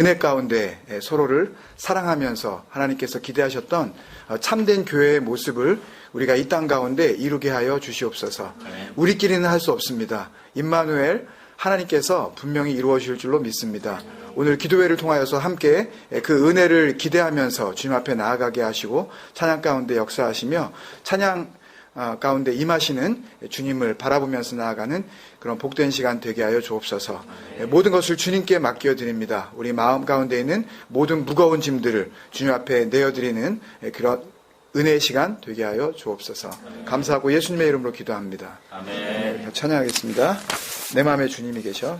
은혜 가운데 서로를 사랑하면서 하나님께서 기대하셨던 참된 교회의 모습을 우리가 이 땅 가운데 이루게 하여 주시옵소서. 우리끼리는 할 수 없습니다. 임마누엘, 하나님께서 분명히 이루어 주실 줄로 믿습니다. 오늘 기도회를 통하여서 함께 그 은혜를 기대하면서 주님 앞에 나아가게 하시고 찬양 가운데 역사하시며 찬양 가운데 임하시는 주님을 바라보면서 나아가는 그런 복된 시간 되게 하여 주옵소서. 모든 것을 주님께 맡겨드립니다. 우리 마음 가운데 있는 모든 무거운 짐들을 주님 앞에 내어드리는 그런 은혜의 시간 되게 하여 주옵소서. 감사하고 예수님의 이름으로 기도합니다. 아멘. 찬양하겠습니다. 내 마음에 주님이 계셔.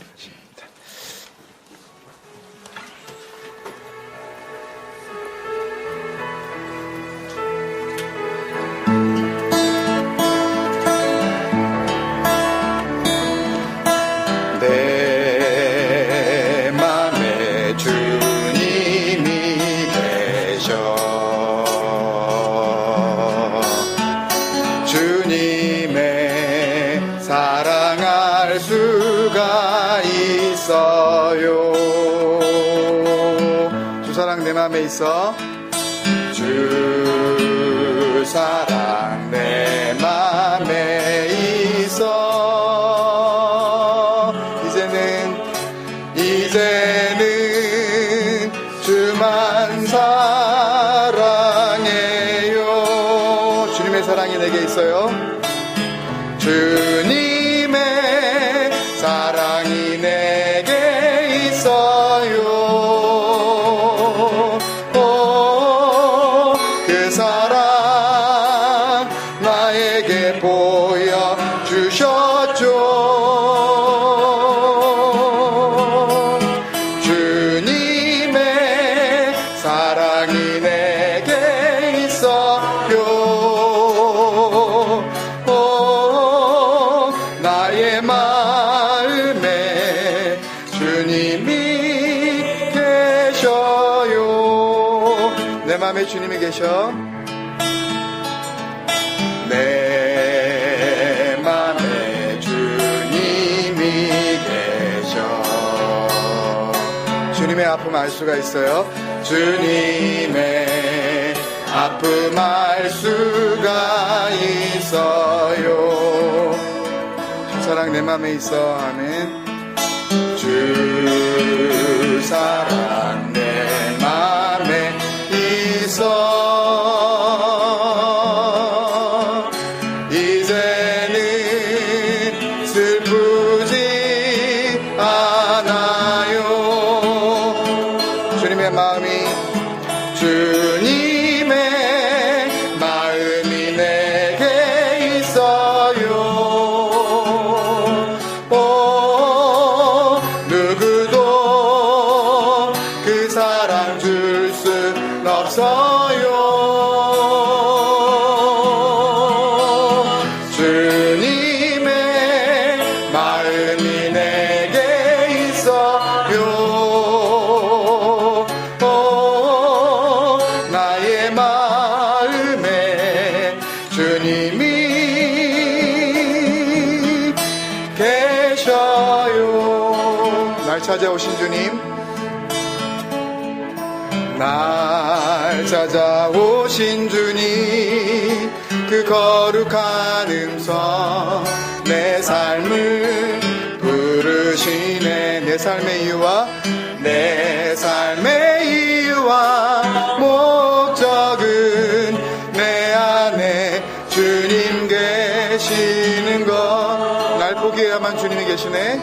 내 맘에 주님이 계셔. 주님의 사랑할 수가 있어요. 주 사랑 내 맘에 있어. 주 사랑 내 맘에 있어. 이제는 주만 사랑해요. 주님의 사랑이 내게 있어요. 주님의 사랑이 내게 있어요. 그 사랑 나에게 보여주셨죠. 주님의 사랑이 내게 있어요. 나의 마음에 주님이 계셔요. 내 마음에 주님이 계셔. 내 맘에 주님이 계셔. 주님의 아픔 알 수가 있어요. 주님의 아픔 알 수가 있어요. 주 사랑 내 마음에 있어. 아멘. 주 사랑 내 맘에 있어. 이제는 슬프지 않아요. 주님의 마음이 내게 있어요. 누구도 그 사랑 줄 순 없어요. 주님의 마음이 내게 있어요. 나의 마음에 주님이 계셔요. 날 찾아오신 주님, 날 찾아오신 주님, 그 거룩한 음성 내 삶을 부르시네. 내 삶의 이유와 목적은 내 안에 주님 계시는 것. 날 보기에야만 주님이 계시네.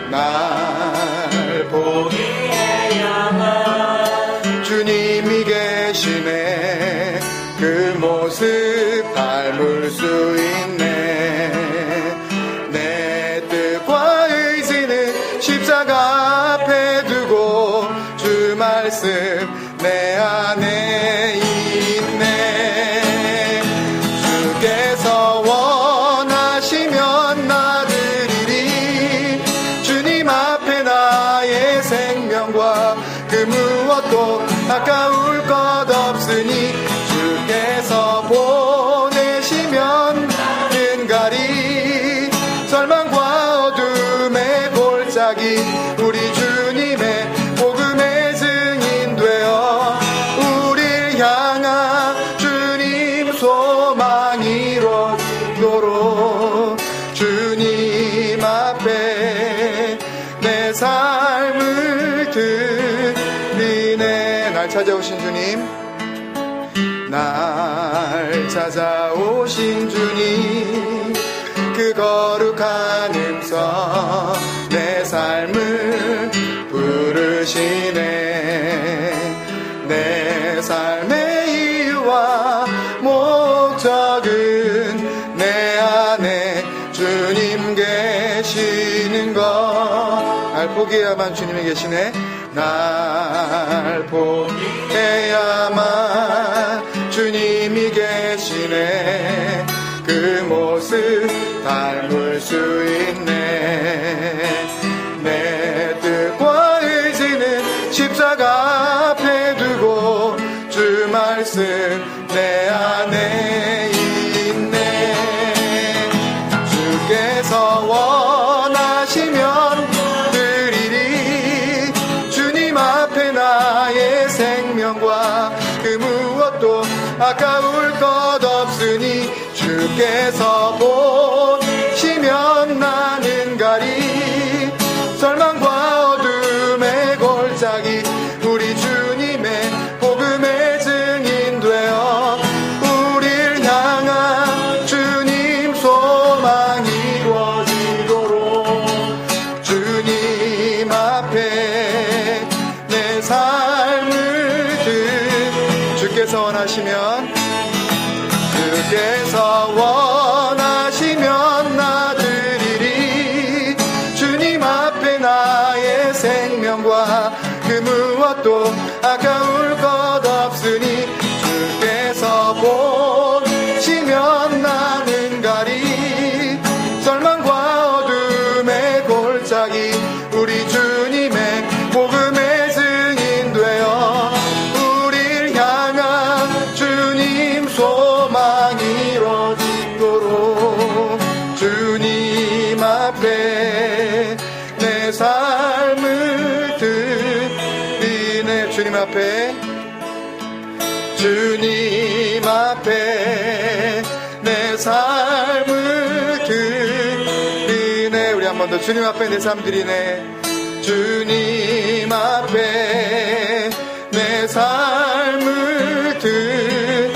날 보기에야만 주님이 계시네. 그 모습 닮을 수 있네. 내 뜻과 의지는 십자가 앞에 두고 주 말씀 내 안에 있네. 주께서 원하시면 나드리리. 주님 앞에 나의 생명과 그 무엇도 아까울 것 없으니. 주께서 보내시면 은가리 절망과 어둠의 골짜기 우리 주님의 복음의 즈 날 찾아오신 주님, 날 찾아오신 주님, 그 거룩한 음성 내 삶을 부르시네. 내 삶의 이유와 목적은 내 안에 주님 계시는 것. 날 포기해야만 주님이 계시네. 날 포기해야만 주님이 계시네. 그 모습 닮을 수 있네. 내 뜻과 의지는 십자가 앞에 두고 주 말씀 내 안에 있네. 주께서 원하시면 드리리. 주님 앞에 나의 생명과 그 무엇도 아까울 것 없으니 주께서 보시면 나는 가리. 절망과 어둠의 골짜기 우리 주님의 복음의 증인 되어 우릴 향한 주님 소망이 이루어지도록 주님 앞에 내 삶을 주께서 원하시면 나드리리. 주님 앞에 나의 생명과 그 무엇도 아까울 것 없으니 주께서 보시면 나는 가리. 절망과 어둠의 골짜기 우리 주님의 복음의 증인 되어 우릴 향한 주님 소망이 이루어지도록 주님 앞에 내 삶을 드리네. 주님 앞에 내 삶을 드리네. 우리 한 번 더 주님 앞에 내 삶 드리네. 주님 앞에 내 삶을 드리네.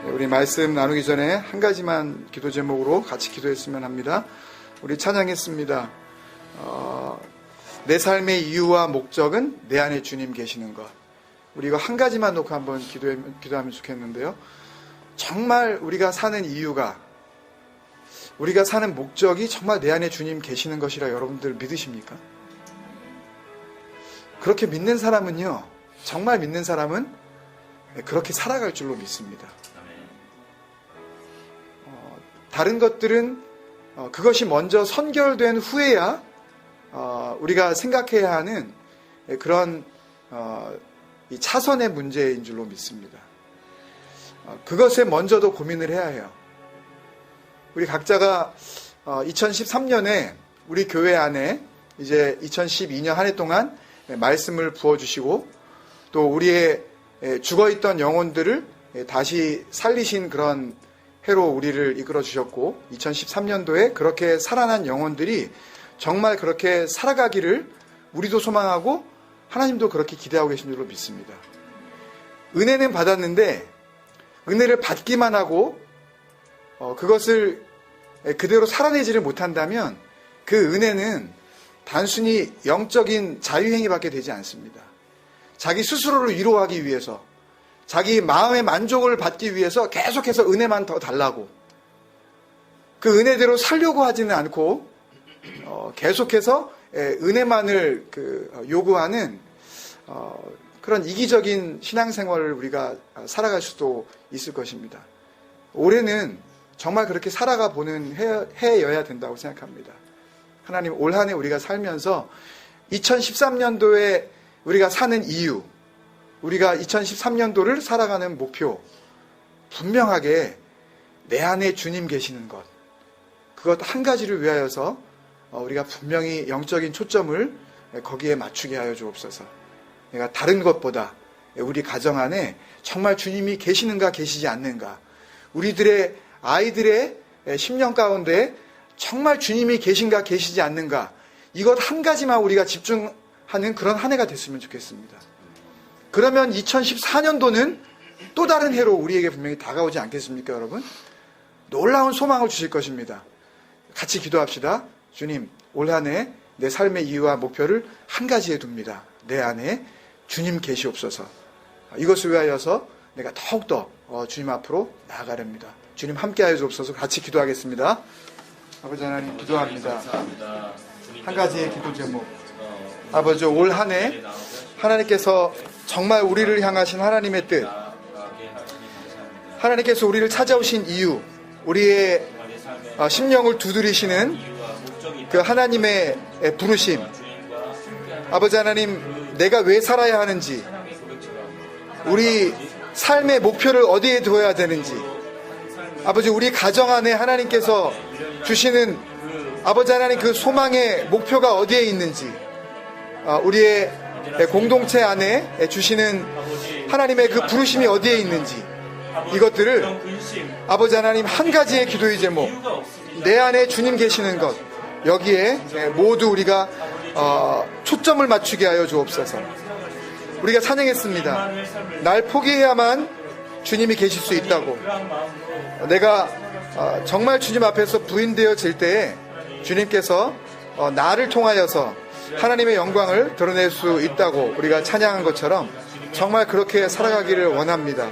우리 말씀 나누기 전에 한 가지만 기도 제목으로 같이 기도했으면 합니다. 우리 찬양했습니다. 내 삶의 이유와 목적은 내 안에 주님 계시는 것. 우리 이거 한 가지만 놓고 한번 기도하면 좋겠는데요. 정말 우리가 사는 이유가, 우리가 사는 목적이 정말 내 안에 주님 계시는 것이라 여러분들 믿으십니까? 그렇게 믿는 사람은요, 정말 믿는 사람은 그렇게 살아갈 줄로 믿습니다. 다른 것들은 그것이 먼저 선결된 후에야 우리가 생각해야 하는 그런 이 차선의 문제인 줄로 믿습니다. 그것에 먼저도 고민을 해야 해요. 우리 각자가 2013년에 우리 교회 안에 이제 2012년 한 해 동안 말씀을 부어주시고 또 우리의 죽어있던 영혼들을 다시 살리신 그런 해로 우리를 이끌어 주셨고 2013년도에 그렇게 살아난 영혼들이 정말 그렇게 살아가기를 우리도 소망하고 하나님도 그렇게 기대하고 계신 줄로 믿습니다. 은혜는 받았는데 은혜를 받기만 하고 그것을 그대로 살아내지를 못한다면 그 은혜는 단순히 영적인 자유행위밖에 되지 않습니다. 자기 스스로를 위로하기 위해서, 자기 마음의 만족을 받기 위해서 계속해서 은혜만 더 달라고, 그 은혜대로 살려고 하지는 않고 계속해서 은혜만을 요구하는 그런 이기적인 신앙생활을 우리가 살아갈 수도 있을 것입니다. 올해는 정말 그렇게 살아가 보는 해여야 된다고 생각합니다. 하나님, 올 한 해 우리가 살면서 2013년도에 우리가 사는 이유, 우리가 2013년도를 살아가는 목표, 분명하게 내 안에 주님 계시는 것, 그것 한 가지를 위하여서 우리가 분명히 영적인 초점을 거기에 맞추게 하여 주옵소서. 내가 다른 것보다 우리 가정 안에 정말 주님이 계시는가 계시지 않는가, 우리들의 아이들의 심령 가운데 정말 주님이 계신가 계시지 않는가, 이것 한 가지만 우리가 집중하는 그런 한 해가 됐으면 좋겠습니다. 그러면 2014년도는 또 다른 해로 우리에게 분명히 다가오지 않겠습니까, 여러분? 놀라운 소망을 주실 것입니다. 같이 기도합시다. 주님, 올 한 해 내 삶의 이유와 목표를 한 가지에 둡니다. 내 안에 주님 계시옵소서. 이것을 위하여서 내가 더욱더 주님 앞으로 나아가렵니다. 주님 함께하여 주옵소서. 같이 기도하겠습니다. 아버지 하나님 기도합니다. 한 가지의 기도 제목. 아버지, 올 한 해 하나님께서 정말 우리를 향하신 하나님의 뜻, 하나님께서 우리를 찾아오신 이유, 우리의 심령을 두드리시는 그 하나님의 부르심, 아버지 하나님, 내가 왜 살아야 하는지, 우리 삶의 목표를 어디에 두어야 되는지, 아버지, 우리 가정 안에 하나님께서 주시는 아버지 하나님 그 소망의 목표가 어디에 있는지, 우리의 공동체 안에 주시는 하나님의 그 부르심이 어디에 있는지, 이것들을 아버지 하나님 한 가지의 기도의 제목, 내 안에 주님 계시는 것, 여기에 모두 우리가 초점을 맞추게 하여 주옵소서. 우리가 찬양했습니다. 날 포기해야만 주님이 계실 수 있다고. 내가 정말 주님 앞에서 부인되어질 때에 주님께서 나를 통하여서 하나님의 영광을 드러낼 수 있다고 우리가 찬양한 것처럼 정말 그렇게 살아가기를 원합니다.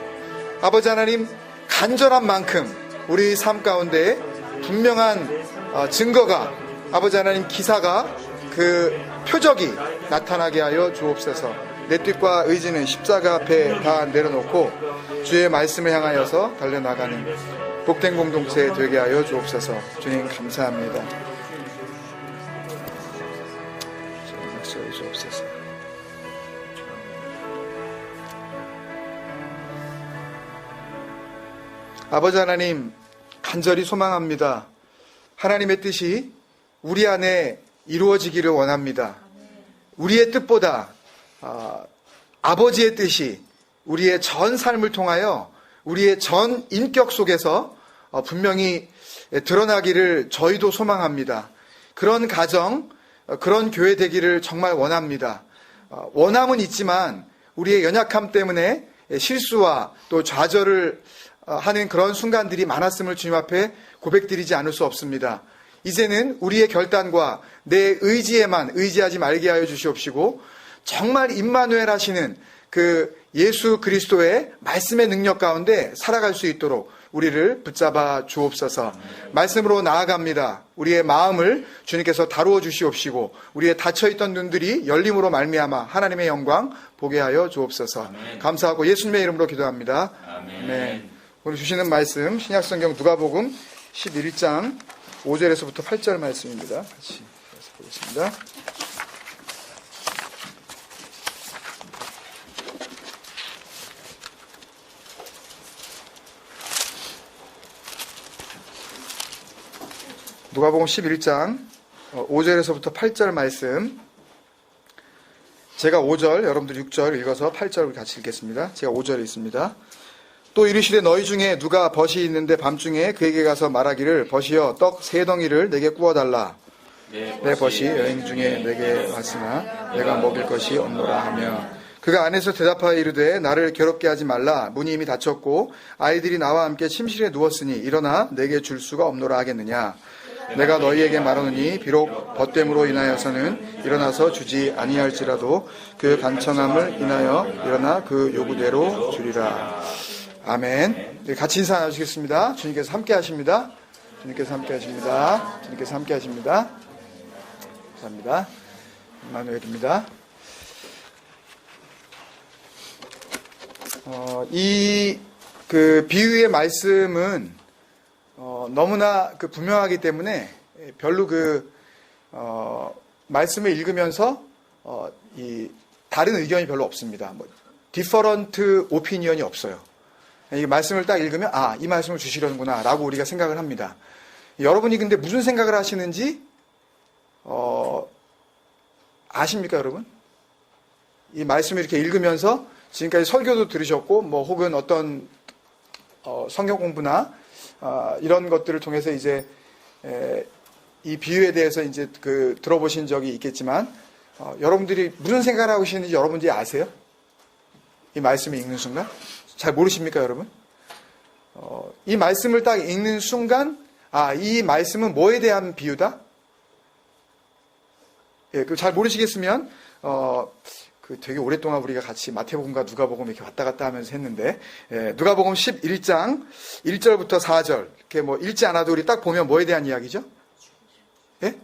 아버지 하나님, 간절한 만큼 우리 삶 가운데 분명한 증거가, 아버지 하나님, 기사가, 그 표적이 나타나게 하여 주옵소서. 내 뜻과 의지는 십자가 앞에 다 내려놓고 주의 말씀을 향하여서 달려나가는 복된 공동체 되게 하여 주옵소서. 주님 감사합니다. 주님 주옵소서. 아버지 하나님, 간절히 소망합니다. 하나님의 뜻이 우리 안에 이루어지기를 원합니다. 우리의 뜻보다 아버지의 뜻이 우리의 전 삶을 통하여 우리의 전 인격 속에서 분명히 드러나기를 저희도 소망합니다. 그런 가정, 그런 교회 되기를 정말 원합니다. 원함은 있지만 우리의 연약함 때문에 실수와 또 좌절을 하는 그런 순간들이 많았음을 주님 앞에 고백드리지 않을 수 없습니다. 이제는 우리의 결단과 내 의지에만 의지하지 말게 하여 주시옵시고, 정말 임마누엘 하시는 그 예수 그리스도의 말씀의 능력 가운데 살아갈 수 있도록 우리를 붙잡아 주옵소서. 말씀으로 나아갑니다. 우리의 마음을 주님께서 다루어 주시옵시고, 우리의 닫혀있던 눈들이 열림으로 말미암아 하나님의 영광 보게 하여 주옵소서. 아멘. 감사하고 예수님의 이름으로 기도합니다. 아멘. 네. 오늘 주시는 말씀, 신약성경 누가복음 11장 5절에서부터 8절 말씀입니다. 같이 보겠습니다. 누가복음 11장 5절에서부터 8절 말씀, 제가 5절, 여러분들 6절 읽어서 8절을 같이 읽겠습니다. 제가 5절에 있습니다. 또 이르시되 너희 중에 누가 벗이 있는데 밤중에 그에게 가서 말하기를 벗이여 떡 3덩이를 내게 구워달라. 내 벗이 여행 중에 내게 왔으나 내가 먹일 것이 없노라 하며, 그가 안에서 대답하여 이르되 나를 괴롭게 하지 말라. 문이 이미 닫혔고 아이들이 나와 함께 침실에 누웠으니 일어나 내게 줄 수가 없노라 하겠느냐. 내가 너희에게 말하노니 비록 벗됨으로 인하여서는 일어나서 주지 아니할지라도 그 간청함을 인하여 일어나 그 요구대로 주리라. 아멘. 같이 인사 나누시겠습니다. 주님께서 함께 하십니다. 주님께서 함께 하십니다. 주님께서 함께 하십니다. 감사합니다. 임마누엘입니다. 이 비유의 말씀은 너무나 분명하기 때문에 별로 말씀을 읽으면서 이 다른 의견이 별로 없습니다. 디퍼런트 오피니언이 없어요. 이 말씀을 딱 읽으면 이 말씀을 주시려는구나 라고 우리가 생각을 합니다. 여러분이 근데 무슨 생각을 하시는지 아십니까, 여러분? 이 말씀을 이렇게 읽으면서 지금까지 설교도 들으셨고 혹은 어떤 성경 공부나 이런 것들을 통해서 이제 이 비유에 대해서 이제 들어보신 적이 있겠지만, 여러분들이 무슨 생각을 하고 계시는지 여러분들이 아세요? 이 말씀을 읽는 순간? 잘 모르십니까, 여러분? 이 말씀을 딱 읽는 순간, 이 말씀은 뭐에 대한 비유다? 예, 잘 모르시겠으면, 되게 오랫동안 우리가 같이 마태복음과 누가복음 이렇게 왔다 갔다 하면서 했는데, 예, 누가복음 11장 1절부터 4절, 이렇게 뭐 읽지 않아도 우리 딱 보면 뭐에 대한 이야기죠? 예?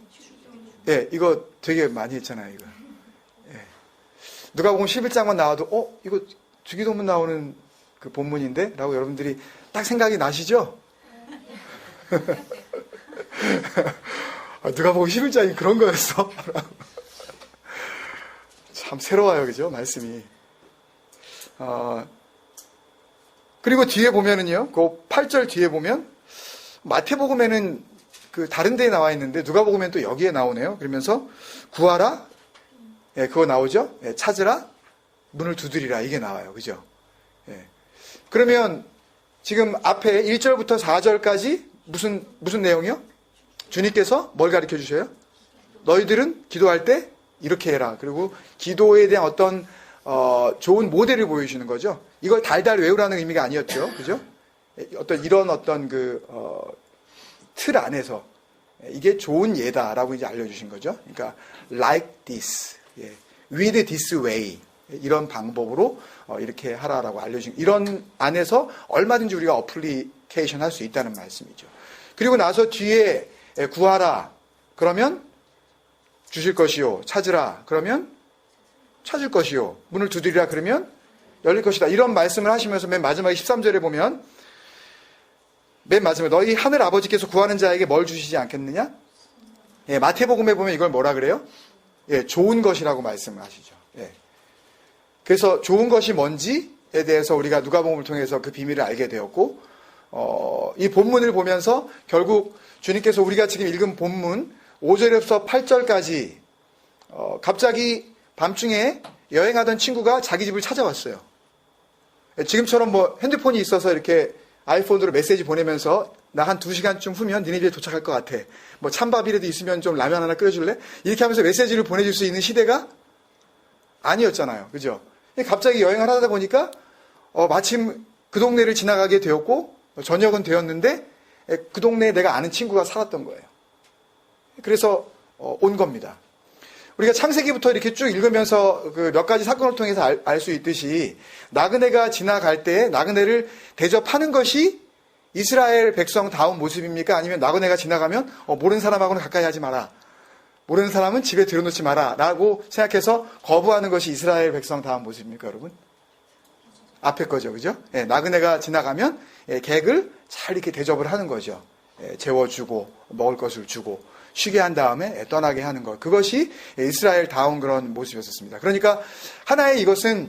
예, 이거 되게 많이 했잖아요, 이거. 예. 누가복음 11장만 나와도, 이거 주기도문 나오는 그 본문인데? 라고 여러분들이 딱 생각이 나시죠? 누가복음 11장이 그런 거였어? 참 새로워요, 그죠? 말씀이. 그리고 뒤에 보면은요, 그 8절 뒤에 보면, 마태복음에는 다른 데에 나와 있는데, 누가복음에는 또 여기에 나오네요. 그러면서, 구하라, 예, 그거 나오죠? 예, 찾으라, 문을 두드리라, 이게 나와요. 그죠? 예. 그러면, 지금 앞에 1절부터 4절까지 무슨 내용이요? 주님께서 뭘 가르쳐 주셔요? 너희들은 기도할 때 이렇게 해라. 그리고 기도에 대한 어떤 좋은 모델을 보여주시는 거죠. 이걸 달달 외우라는 의미가 아니었죠. 그죠? 이런 틀 안에서 이게 좋은 예다라고 이제 알려주신 거죠. 그러니까 like this, 예. with this way 이런 방법으로 이렇게 하라라고 알려주신 이런 안에서 얼마든지 우리가 어플리케이션 할 수 있다는 말씀이죠. 그리고 나서 뒤에 구하라 그러면 주실 것이요. 찾으라 그러면 찾을 것이요. 문을 두드리라 그러면 열릴 것이다. 이런 말씀을 하시면서 맨 마지막에 13절에 보면 맨 마지막에 너희 하늘 아버지께서 구하는 자에게 뭘 주시지 않겠느냐? 예, 마태복음에 보면 이걸 뭐라 그래요? 예, 좋은 것이라고 말씀을 하시죠. 예. 그래서 좋은 것이 뭔지에 대해서 우리가 누가복음을 통해서 그 비밀을 알게 되었고 이 본문을 보면서 결국 주님께서 우리가 지금 읽은 본문 5절에서 8절까지 갑자기 밤중에 여행하던 친구가 자기 집을 찾아왔어요. 지금처럼 뭐 핸드폰이 있어서 이렇게 아이폰으로 메시지 보내면서 나 한 2시간쯤 후면 니네 집에 도착할 것 같아. 뭐 찬밥이라도 있으면 좀 라면 하나 끓여줄래? 이렇게 하면서 메시지를 보내줄 수 있는 시대가 아니었잖아요. 그죠? 갑자기 여행을 하다 보니까 마침 그 동네를 지나가게 되었고 저녁은 되었는데 그 동네에 내가 아는 친구가 살았던 거예요. 그래서 온 겁니다. 우리가 창세기부터 이렇게 쭉 읽으면서 그 몇 가지 사건을 통해서 알 수 있듯이 나그네가 지나갈 때 나그네를 대접하는 것이 이스라엘 백성다운 모습입니까? 아니면 나그네가 지나가면 모르는 사람하고는 가까이 하지 마라. 모르는 사람은 집에 들여놓지 마라. 라고 생각해서 거부하는 것이 이스라엘 백성다운 모습입니까, 여러분? 앞에 거죠, 그죠? 예, 나그네가 지나가면 객을 잘 이렇게 대접을 하는 거죠. 재워주고 먹을 것을 주고 쉬게 한 다음에 떠나게 하는 것. 그것이 이스라엘다운 그런 모습이었습니다. 그러니까 하나의 이것은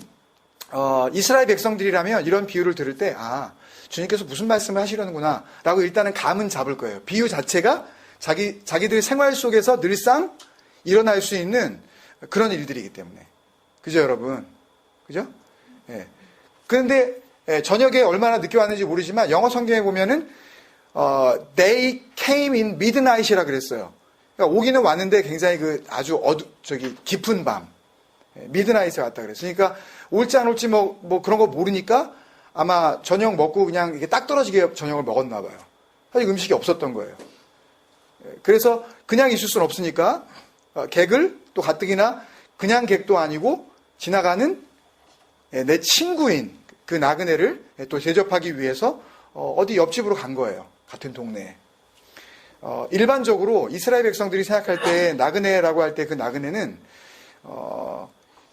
이스라엘 백성들이라면 이런 비유를 들을 때 주님께서 무슨 말씀을 하시려는구나 라고 일단은 감은 잡을 거예요. 비유 자체가 자기들 생활 속에서 늘상 일어날 수 있는 그런 일들이기 때문에. 그죠, 여러분? 그죠? 예. 그런데 저녁에 얼마나 늦게 왔는지 모르지만 영어 성경에 보면은 they came in midnight이라 그랬어요. 그러니까 오기는 왔는데 굉장히 아주 깊은 밤. midnight에 왔다 그랬어요. 그러니까 올지 안 올지 뭐 그런 거 모르니까 아마 저녁 먹고 그냥 이렇게 딱 떨어지게 저녁을 먹었나 봐요. 사실 음식이 없었던 거예요. 그래서 그냥 있을 수는 없으니까 객을 또 가뜩이나 그냥 객도 아니고 지나가는 내 친구인 그 나그네를 또 대접하기 위해서 어디 옆집으로 간 거예요. 같은 동네에. 일반적으로 이스라엘 백성들이 생각할 때 나그네라고 할 때 그 나그네는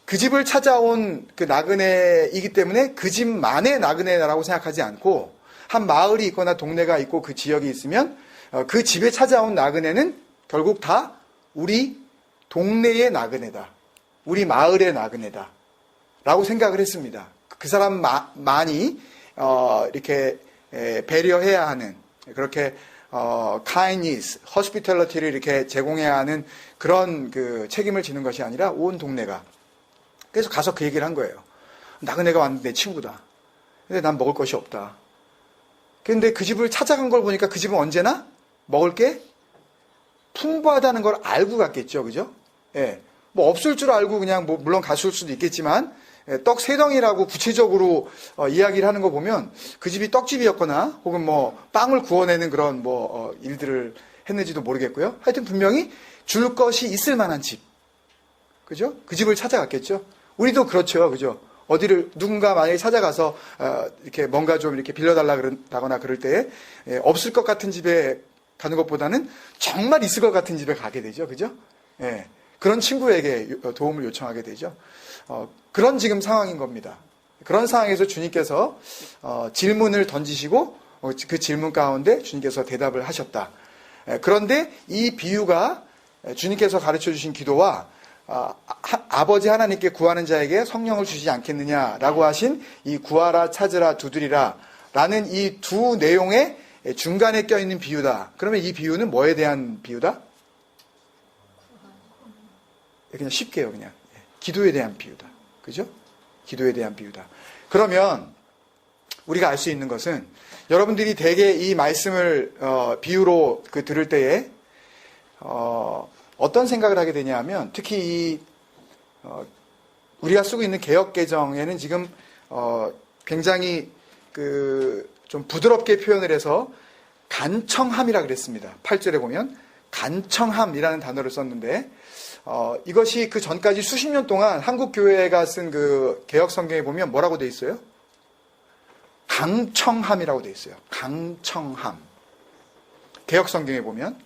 그 집을 찾아온 그 나그네이기 때문에 그 집만의 나그네라고 생각하지 않고 한 마을이 있거나 동네가 있고 그 지역이 있으면 그 집에 찾아온 나그네는 결국 다 우리 동네의 나그네다. 우리 마을의 나그네다. 라고 생각을 했습니다. 그 사람만이 이렇게 배려해야 하는 그렇게 kindness, hospitality를 이렇게 제공해야 하는 그런 그 책임을 지는 것이 아니라 온 동네가. 그래서 가서 그 얘기를 한 거예요. 나그네가 왔는데 내 친구다. 근데 난 먹을 것이 없다. 근데 그 집을 찾아간 걸 보니까 그 집은 언제나 먹을 게 풍부하다는 걸 알고 갔겠죠. 그죠? 예. 뭐 없을 줄 알고 그냥 뭐 물론 갔을 수도 있겠지만 떡 세 덩이라고 구체적으로 이야기를 하는 거 보면 그 집이 떡집이었거나 혹은 뭐 빵을 구워내는 그런 뭐 일들을 했는지도 모르겠고요. 하여튼 분명히 줄 것이 있을 만한 집. 그죠? 그 집을 찾아갔겠죠. 우리도 그렇죠. 그죠? 어디를 누군가 만약에 찾아가서 이렇게 뭔가 좀 이렇게 빌려달라 그런다거나 그럴 때 없을 것 같은 집에 가는 것보다는 정말 있을 것 같은 집에 가게 되죠. 그죠? 예. 그런 친구에게 도움을 요청하게 되죠. 그런 지금 상황인 겁니다. 그런 상황에서 주님께서 질문을 던지시고 그 질문 가운데 주님께서 대답을 하셨다. 그런데 이 비유가 주님께서 가르쳐 주신 기도와 아버지 하나님께 구하는 자에게 성령을 주시지 않겠느냐라고 하신 이 구하라 찾으라 두드리라 라는 이 두 내용의 중간에 껴있는 비유다. 그러면 이 비유는 뭐에 대한 비유다? 그냥 쉽게요. 그냥 기도에 대한 비유다. 그죠? 기도에 대한 비유다. 그러면 우리가 알 수 있는 것은 여러분들이 대개 이 말씀을 비유로 들을 때에 어떤 생각을 하게 되냐 하면 특히 우리가 쓰고 있는 개역개정에는 지금 굉장히 좀 부드럽게 표현을 해서 간청함이라 그랬습니다. 8절에 보면 간청함이라는 단어를 썼는데 이것이 그 전까지 수십 년 동안 한국 교회가 쓴 그 개역 성경에 보면 뭐라고 돼 있어요? 강청함이라고 돼 있어요. 강청함. 개역 성경에 보면.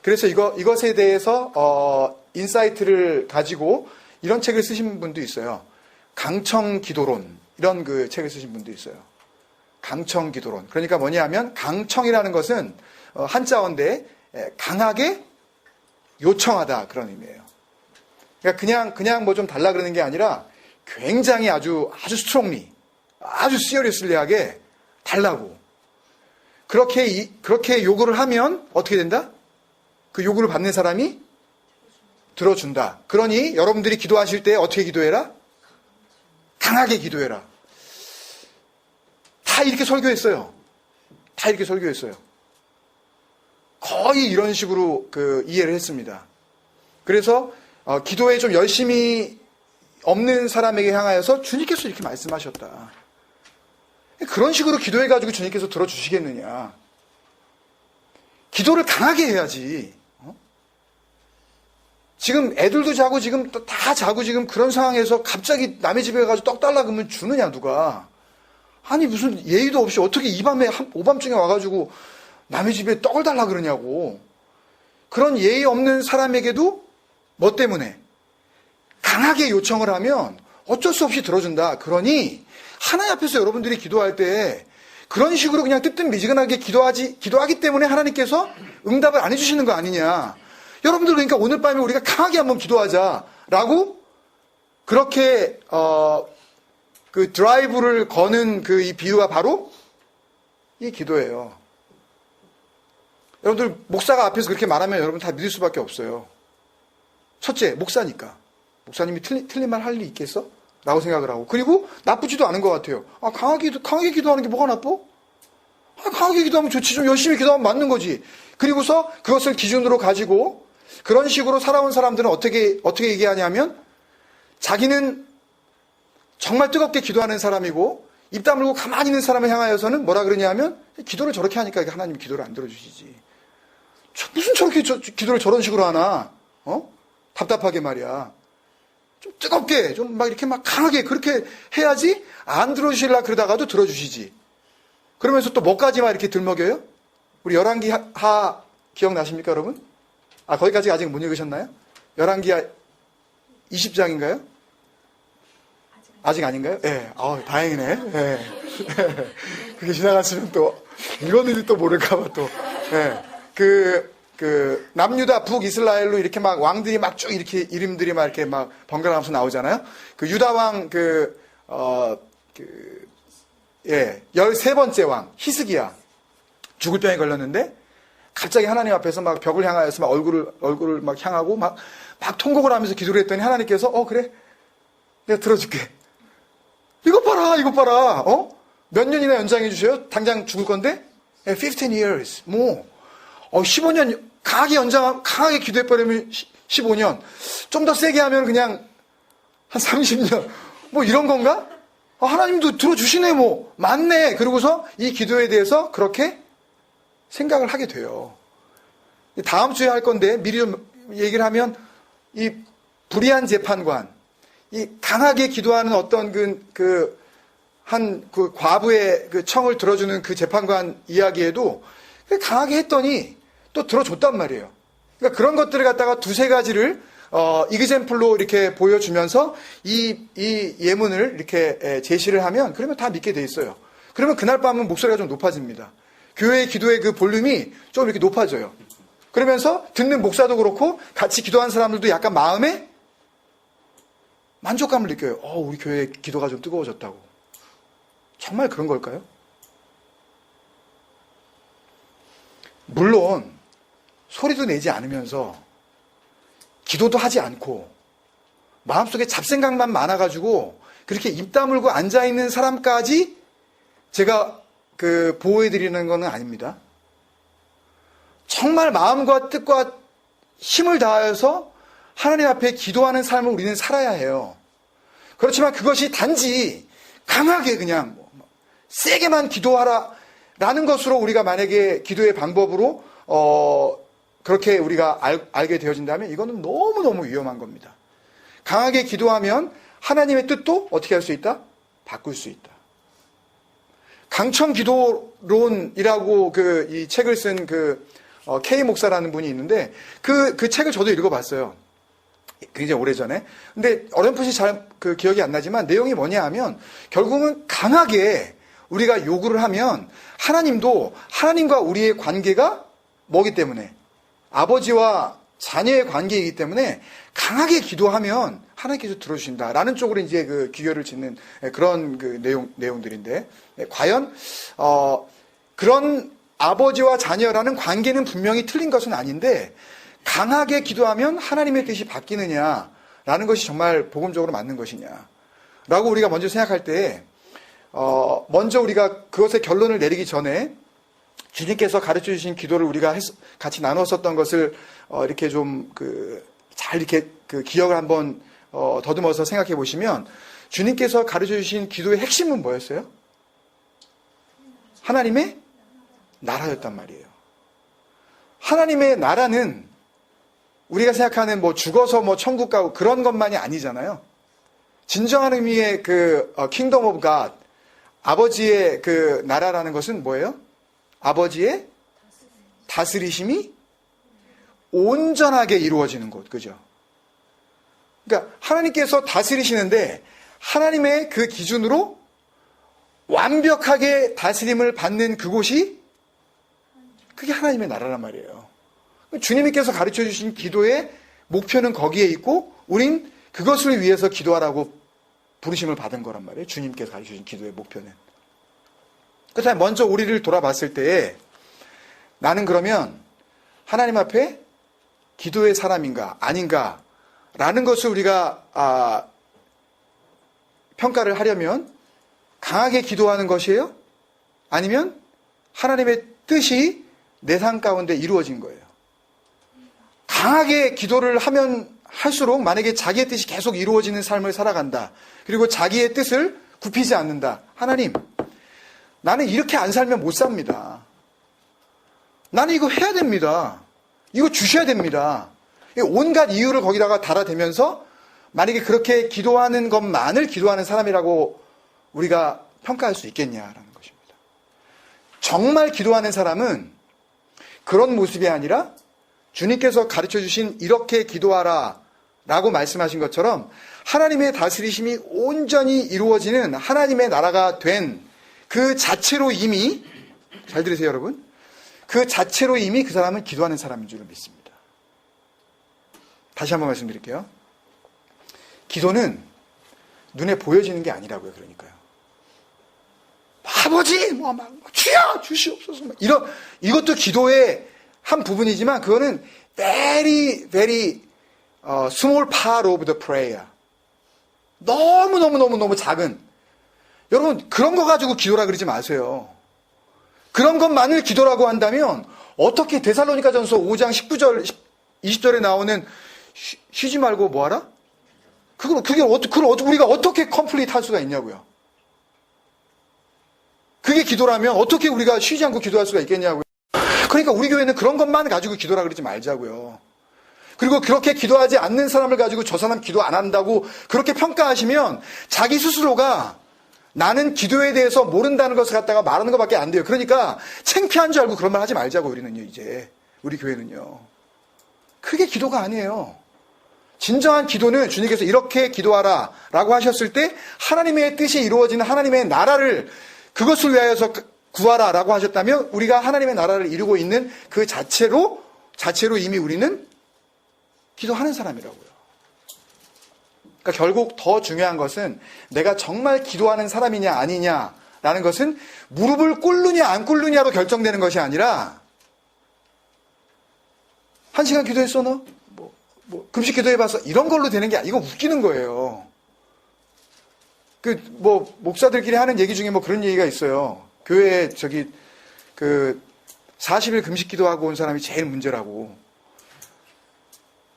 그래서 이것에 대해서 인사이트를 가지고 이런 책을 쓰신 분도 있어요. 강청기도론 이런 그 책을 쓰신 분도 있어요. 강청기도론. 그러니까 뭐냐면 강청이라는 것은 한자어인데 강하게 요청하다 그런 의미예요. 그러니까 그냥 뭐 좀 달라 그러는 게 아니라 굉장히 아주 스트롱리, 아주 시어리슬리하게 달라고. 그렇게 요구를 하면 어떻게 된다? 그 요구를 받는 사람이 들어준다. 그러니 여러분들이 기도하실 때 어떻게 기도해라? 강하게 기도해라. 다 이렇게 설교했어요. 다 이렇게 설교했어요. 거의 이런 식으로 이해를 했습니다. 그래서 기도에 좀 열심히 없는 사람에게 향하여서 주님께서 이렇게 말씀하셨다. 그런 식으로 기도해가지고 주님께서 들어주시겠느냐. 기도를 강하게 해야지. 지금 애들도 자고 지금 다 자고 지금 그런 상황에서 갑자기 남의 집에 가서 떡 달라 그러면 주느냐 누가. 아니 무슨 예의도 없이 어떻게 이 밤에 오밤중에 와가지고 남의 집에 떡을 달라 그러냐고. 그런 예의 없는 사람에게도 뭐 때문에? 강하게 요청을 하면 어쩔 수 없이 들어준다. 그러니 하나님 앞에서 여러분들이 기도할 때 그런 식으로 그냥 뜨뜻미지근하게 기도하기 때문에 하나님께서 응답을 안 해주시는 거 아니냐. 여러분들 그러니까 오늘 밤에 우리가 강하게 한번 기도하자라고 그렇게 그 드라이브를 거는 이 비유가 바로 이 기도예요. 여러분들 목사가 앞에서 그렇게 말하면 여러분 다 믿을 수밖에 없어요. 첫째, 목사니까. 목사님이 틀린 말 할 리 있겠어? 라고 생각을 하고. 그리고 나쁘지도 않은 것 같아요. 강하게 기도하는 게 뭐가 나빠? 강하게 기도하면 좋지. 좀 열심히 기도하면 맞는 거지. 그리고서 그것을 기준으로 가지고 그런 식으로 살아온 사람들은 어떻게 얘기하냐면 자기는 정말 뜨겁게 기도하는 사람이고 입 다물고 가만히 있는 사람을 향하여서는 뭐라 그러냐면 기도를 저렇게 하니까 하나님이 기도를 안 들어주시지. 무슨 저렇게 기도를 저런 식으로 하나? 답답하게 말이야. 좀 뜨겁게, 좀 막 이렇게 막 강하게 그렇게 해야지 안 들어주실라 그러다가도 들어주시지. 그러면서 또 뭐까지 막 이렇게 들먹여요? 우리 열왕기 하 기억나십니까, 여러분? 거기까지 아직 못 읽으셨나요? 열왕기 하 20장인가요? 아직 아닌가요? 예. 다행이네. 예. 그게 지나갔으면 또, 이거들이 또 모를까봐 또. 예. 남유다 북이스라엘로 이렇게 막 왕들이 막 쭉 이렇게 이름들이 막 이렇게 막 번갈아가면서 나오잖아요. 유다왕 13번째 왕, 히스기야. 죽을 병에 걸렸는데, 갑자기 하나님 앞에서 막 벽을 향하여서 막 얼굴을 막 향하고 막 통곡을 하면서 기도를 했더니 하나님께서, 그래. 내가 들어줄게. 이것 봐라. 몇 년이나 연장해 주셔요? 당장 죽을 건데? 15 years, 15년 강하게 기도해버리면 15년. 좀 더 세게 하면 그냥 한 30년. 뭐 이런 건가? 하나님도 들어주시네, 뭐. 맞네. 그러고서 이 기도에 대해서 그렇게 생각을 하게 돼요. 다음 주에 할 건데, 미리 좀 얘기를 하면, 이 불의한 재판관, 이 강하게 기도하는 어떤 그 과부의 그 청을 들어주는 그 재판관 이야기에도 강하게 했더니 또 들어줬단 말이에요. 그러니까 그런 것들을 갖다가 두세 가지를 이그젬플로 이렇게 보여주면서 이 예문을 이렇게 제시를 하면 그러면 다 믿게 돼 있어요. 그러면 그날 밤은 목소리가 좀 높아집니다. 교회의 기도의 그 볼륨이 좀 이렇게 높아져요. 그러면서 듣는 목사도 그렇고 같이 기도한 사람들도 약간 마음에 만족감을 느껴요. 우리 교회의 기도가 좀 뜨거워졌다고. 정말 그런 걸까요? 물론 소리도 내지 않으면서 기도도 하지 않고 마음속에 잡생각만 많아가지고 그렇게 입 다물고 앉아있는 사람까지 제가 보호해드리는 건 아닙니다. 정말 마음과 뜻과 힘을 다해서 하나님 앞에 기도하는 삶을 우리는 살아야 해요. 그렇지만 그것이 단지 강하게 그냥 세게만 기도하라 라는 것으로 우리가 만약에 기도의 방법으로 그렇게 우리가 알게 되어진다면 이거는 너무너무 위험한 겁니다. 강하게 기도하면 하나님의 뜻도 어떻게 할 수 있다? 바꿀 수 있다. 강청 기도론이라고 이 책을 쓴 K 목사라는 분이 있는데 그 책을 저도 읽어봤어요. 굉장히 오래전에. 근데 어렴풋이 잘 기억이 안 나지만 내용이 뭐냐 하면 결국은 강하게 우리가 요구를 하면 하나님도 하나님과 우리의 관계가 뭐기 때문에 아버지와 자녀의 관계이기 때문에 강하게 기도하면 하나님께서 들어주신다라는 쪽으로 이제 기교를 짓는 그런 내용들인데 과연 그런 아버지와 자녀라는 관계는 분명히 틀린 것은 아닌데 강하게 기도하면 하나님의 뜻이 바뀌느냐라는 것이 정말 복음적으로 맞는 것이냐라고 우리가 먼저 생각할 때 먼저 우리가 그것의 결론을 내리기 전에 주님께서 가르쳐 주신 기도를 우리가 같이 나눴었던 것을 이렇게 좀 잘 이렇게 기억을 한번 더듬어서 생각해 보시면 주님께서 가르쳐 주신 기도의 핵심은 뭐였어요? 하나님의 나라였단 말이에요. 하나님의 나라는 우리가 생각하는 죽어서 천국 가고 그런 것만이 아니잖아요. 진정한 의미의 킹덤 오브 갓, 아버지의 나라라는 것은 뭐예요? 아버지의 다스리심이 온전하게 이루어지는 곳, 그죠? 그러니까 하나님께서 다스리시는데 하나님의 그 기준으로 완벽하게 다스림을 받는 그곳이 그게 하나님의 나라란 말이에요. 주님께서 가르쳐 주신 기도의 목표는 거기에 있고 우린 그것을 위해서 기도하라고 부르심을 받은 거란 말이에요. 주님께서 가르쳐 주신 기도의 목표는. 그렇다면 먼저 우리를 돌아봤을 때에 나는 그러면 하나님 앞에 기도의 사람인가 아닌가 라는 것을 우리가 평가를 하려면 강하게 기도하는 것이에요? 아니면 하나님의 뜻이 내 삶 가운데 이루어진 거예요. 강하게 기도를 하면 할수록 만약에 자기의 뜻이 계속 이루어지는 삶을 살아간다. 그리고 자기의 뜻을 굽히지 않는다. 하나님, 나는 이렇게 안 살면 못 삽니다. 나는 이거 해야 됩니다. 이거 주셔야 됩니다. 온갖 이유를 거기다가 달아대면서 만약에 그렇게 기도하는 것만을 기도하는 사람이라고 우리가 평가할 수 있겠냐라는 것입니다. 정말 기도하는 사람은 그런 모습이 아니라 주님께서 가르쳐 주신 이렇게 기도하라 라고 말씀하신 것처럼 하나님의 다스리심이 온전히 이루어지는 하나님의 나라가 된 그 자체로 이미, 잘 들으세요 여러분, 그 자체로 이미 그 사람은 기도하는 사람인 줄 믿습니다. 다시 한번 말씀드릴게요. 기도는 눈에 보여지는 게 아니라고요. 그러니까요. 아버지, 주여 주시옵소서, 이것도 기도의 한 부분이지만 그거는 very, very small part of the prayer. 너무 작은. 여러분 그런 거 가지고 기도라 그러지 마세요. 그런 것만을 기도라고 한다면 어떻게 데살로니가전서 5장 19절 20절에 나오는 쉬지 말고 뭐하라? 그걸 우리가 어떻게 컴플리트 할 수가 있냐고요. 그게 기도라면 어떻게 우리가 쉬지 않고 기도할 수가 있겠냐고요. 그러니까 우리 교회는 그런 것만 가지고 기도라 그러지 말자고요. 그리고 그렇게 기도하지 않는 사람을 가지고 저 사람 기도 안 한다고 그렇게 평가하시면 자기 스스로가 나는 기도에 대해서 모른다는 것을 갖다가 말하는 것밖에 안 돼요. 그러니까 창피한 줄 알고 그런 말 하지 말자고 우리는요. 이제 우리 교회는요. 그게 기도가 아니에요. 진정한 기도는 주님께서 이렇게 기도하라 라고 하셨을 때 하나님의 뜻이 이루어지는 하나님의 나라를 그것을 위하여서 구하라 라고 하셨다면 우리가 하나님의 나라를 이루고 있는 그 자체로 이미 우리는 기도하는 사람이라고요. 그러니까 결국 더 중요한 것은 내가 정말 기도하는 사람이냐 아니냐라는 것은 무릎을 꿇느냐 안 꿇느냐로 결정되는 것이 아니라 1시간 기도했어 너? 금식 기도해봤어? 이런 걸로 되는 게 이거 웃기는 거예요. 목사들끼리 하는 얘기 중에 그런 얘기가 있어요. 교회에 40일 금식 기도하고 온 사람이 제일 문제라고.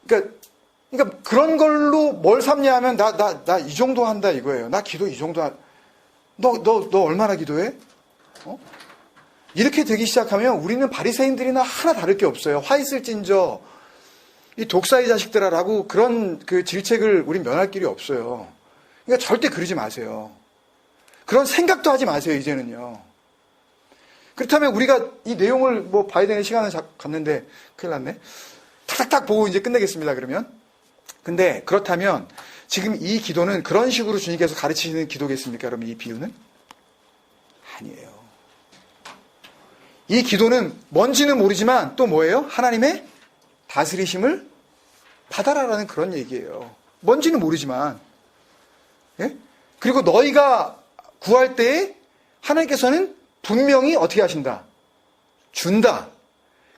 그러니까 그런 걸로 뭘 삼냐 하면 나 이 정도 한다 이거예요. 나 기도 이 정도 너 얼마나 기도해? 이렇게 되기 시작하면 우리는 바리새인들이나 하나 다를 게 없어요. 화 있을진저 이 독사의 자식들아라고 그런 그 질책을 우린 면할 길이 없어요. 그러니까 절대 그러지 마세요. 그런 생각도 하지 마세요, 이제는요. 그렇다면 우리가 이 내용을 봐야 되는 시간을 갔는데 큰일 났네. 탁탁탁 보고 이제 끝내겠습니다, 그러면. 근데 그렇다면 지금 이 기도는 그런 식으로 주님께서 가르치시는 기도겠습니까? 그러면 이 비유는? 아니에요. 이 기도는 뭔지는 모르지만 또 뭐예요? 하나님의 다스리심을 받아라라는 그런 얘기예요. 뭔지는 모르지만. 예? 그리고 너희가 구할 때에 하나님께서는 분명히 어떻게 하신다? 준다.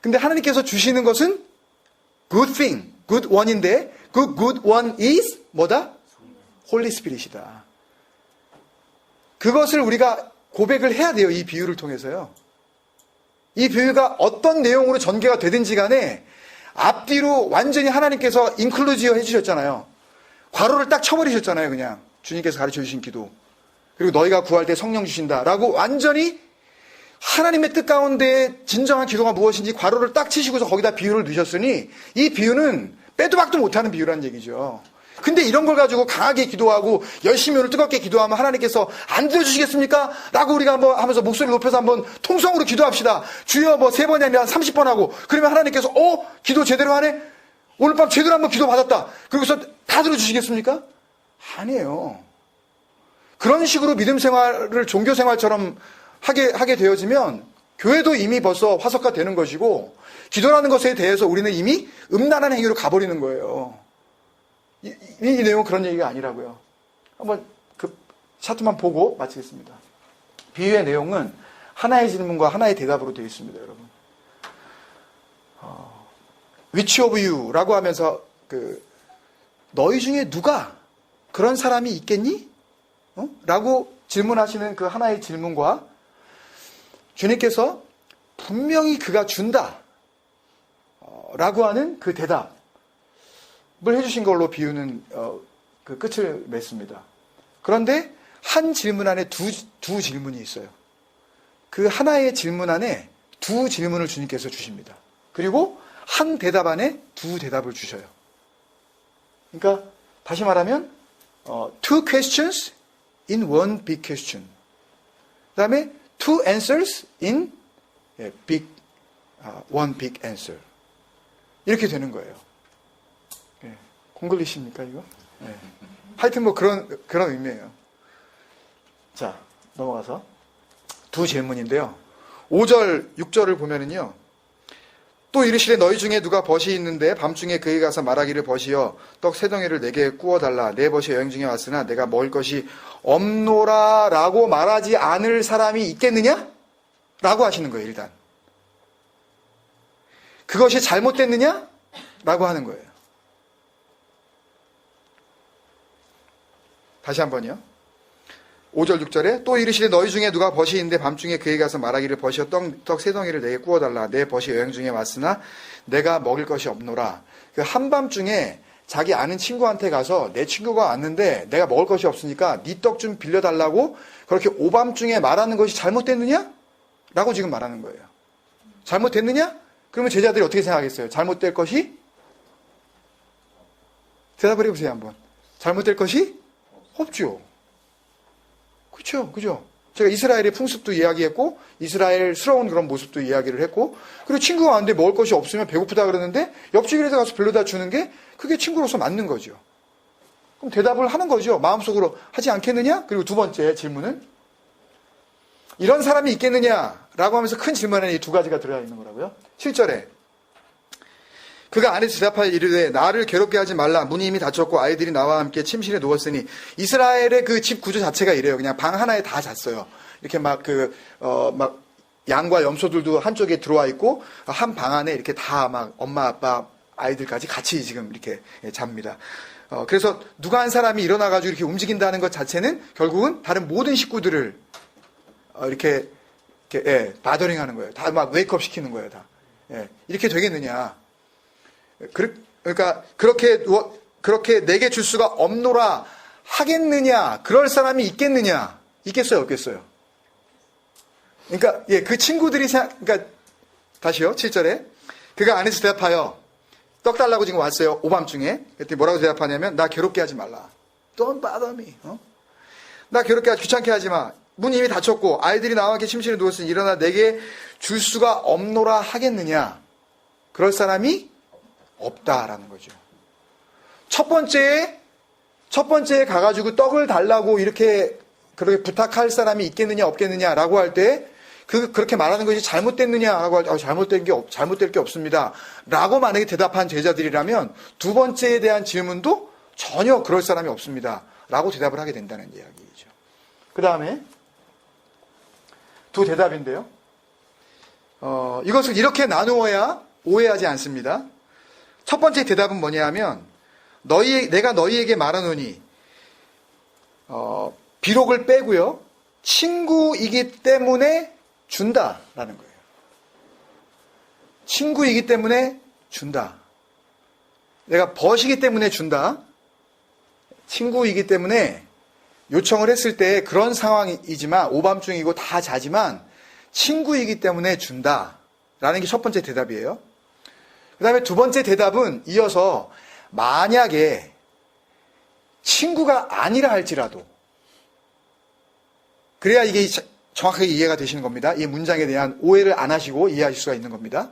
근데 하나님께서 주시는 것은 good thing, good one인데 그 good one is 뭐다? Holy Spirit이다. 그것을 우리가 고백을 해야 돼요. 이 비유를 통해서요. 이 비유가 어떤 내용으로 전개가 되든지 간에 앞뒤로 완전히 하나님께서 인클루지어 해주셨잖아요. 괄호를 딱 쳐버리셨잖아요. 그냥 주님께서 가르쳐 주신 기도. 그리고 너희가 구할 때 성령 주신다라고 완전히 하나님의 뜻 가운데 진정한 기도가 무엇인지 괄호를 딱 치시고서 거기다 비유를 넣으셨으니 이 비유는 빼도 박도 못하는 비유라는 얘기죠. 근데 이런 걸 가지고 강하게 기도하고 열심히 오늘 뜨겁게 기도하면 하나님께서 안 들어주시겠습니까? 라고 우리가 한번 하면서 목소리 높여서 한번 통성으로 기도합시다. 주여 3번이 아니라 30번 하고 그러면 하나님께서 기도 제대로 하네? 오늘 밤 제대로 한번 기도 받았다. 그러고서 다 들어주시겠습니까? 아니에요. 그런 식으로 믿음 생활을 종교 생활처럼 하게 되어지면 교회도 이미 벌써 화석화 되는 것이고 기도라는 것에 대해서 우리는 이미 음란한 행위로 가버리는 거예요. 이 내용은 그런 얘기가 아니라고요. 한번 그 차트만 보고 마치겠습니다. 비유의 내용은 하나의 질문과 하나의 대답으로 되어 있습니다, 여러분. Which of you라고 하면서 너희 중에 누가 그런 사람이 있겠니? 라고 질문하시는 그 하나의 질문과 주님께서 분명히 그가 준다 라고 하는 그 대답을 해주신 걸로 비유는 그 끝을 맺습니다. 그런데 한 질문 안에 두 질문이 있어요. 그 하나의 질문 안에 두 질문을 주님께서 주십니다. 그리고 한 대답 안에 두 대답을 주셔요. 그러니까 다시 말하면 two questions in one big question. 그 다음에 two answers in one big answer. 이렇게 되는 거예요. 콩글리시입니까 이거? 네. 하여튼 그런 의미예요. 자, 넘어가서 두 질문인데요. 5절, 6절을 보면은요. 또 이르시되 너희 중에 누가 벗이 있는데 밤중에 그에게 가서 말하기를 벗이여 떡 3덩이를 내게 구워달라. 내 벗이 여행 중에 왔으나 내가 먹을 것이 없노라 라고 말하지 않을 사람이 있겠느냐? 라고 하시는 거예요. 일단 그것이 잘못됐느냐? 라고 하는 거예요. 다시 한번요. 5절 6절에 또 이르시되 너희 중에 누가 벗이 있는데 밤중에 그에게 가서 말하기를 벗이여 떡 세 덩이를 내게 구워달라. 내 벗이 여행 중에 왔으나 내가 먹을 것이 없노라. 그 한밤중에 자기 아는 친구한테 가서 내 친구가 왔는데 내가 먹을 것이 없으니까 네 떡 좀 빌려달라고 그렇게 오밤중에 말하는 것이 잘못됐느냐? 라고 지금 말하는 거예요. 잘못됐느냐? 그러면 제자들이 어떻게 생각하겠어요? 잘못될 것이? 대답을 해보세요 한번. 잘못될 것이? 없죠. 그렇죠. 그죠? 제가 이스라엘의 풍습도 이야기했고 이스라엘스러운 그런 모습도 이야기를 했고 그리고 친구가 왔는데 먹을 것이 없으면 배고프다 그러는데 옆집에서 가서 빌려다 주는 게 그게 친구로서 맞는 거죠. 그럼 대답을 하는 거죠. 마음속으로 하지 않겠느냐? 그리고 두 번째 질문은 이런 사람이 있겠느냐라고 하면서 큰 질문 안에 이 두 가지가 들어가 있는 거라고요. 7절에 그가 안에서 대답하여 이르되 나를 괴롭게 하지 말라. 문이 이미 닫혔고 아이들이 나와 함께 침실에 누웠으니 이스라엘의 그 집 구조 자체가 이래요. 그냥 방 하나에 다 잤어요. 이렇게 막 양과 염소들도 한쪽에 들어와 있고 한 방 안에 이렇게 다 막 엄마 아빠 아이들까지 같이 지금 이렇게 잡니다. 그래서 누가 한 사람이 일어나가지고 이렇게 움직인다는 것 자체는 결국은 다른 모든 식구들을 이렇게 바더링하는 거예요. 다 막 웨이크업 시키는 거예요. 다. 이렇게 되겠느냐. 그러니까 그렇게 내게 줄 수가 없노라 하겠느냐? 그럴 사람이 있겠느냐? 있겠어요, 없겠어요? 그러니까 그 친구들이 그러니까 다시요. 7절에 그가 안에서 대답하여 떡 달라고 지금 왔어요. 오밤중에. 그랬더니 뭐라고 대답하냐면 나 괴롭게 하지 말라. Don't bother me. 나 괴롭게 귀찮게 하지 마. 문이 이미 닫혔고 아이들이 나와 함께 침실에 누웠으니 일어나 내게 줄 수가 없노라 하겠느냐? 그럴 사람이 없다라는 거죠. 첫 번째에 가가지고 떡을 달라고 이렇게 그렇게 부탁할 사람이 있겠느냐 없겠느냐라고 할 때 그렇게 말하는 것이 잘못됐느냐라고 할 때 잘못될 게 없습니다라고 만약에 대답한 제자들이라면 두 번째에 대한 질문도 전혀 그럴 사람이 없습니다라고 대답을 하게 된다는 이야기죠. 그 다음에 두 대답인데요. 이것을 이렇게 나누어야 오해하지 않습니다. 첫 번째 대답은 뭐냐 하면 내가 너희에게 말하노니 비록을 빼고요. 친구이기 때문에 준다라는 거예요. 친구이기 때문에 준다. 내가 벗이기 때문에 준다. 친구이기 때문에 요청을 했을 때 그런 상황이지만 오밤중이고 다 자지만 친구이기 때문에 준다라는 게 첫 번째 대답이에요. 그 다음에 두 번째 대답은 이어서 만약에 친구가 아니라 할지라도 그래야 이게 정확하게 이해가 되시는 겁니다. 이 문장에 대한 오해를 안 하시고 이해하실 수가 있는 겁니다.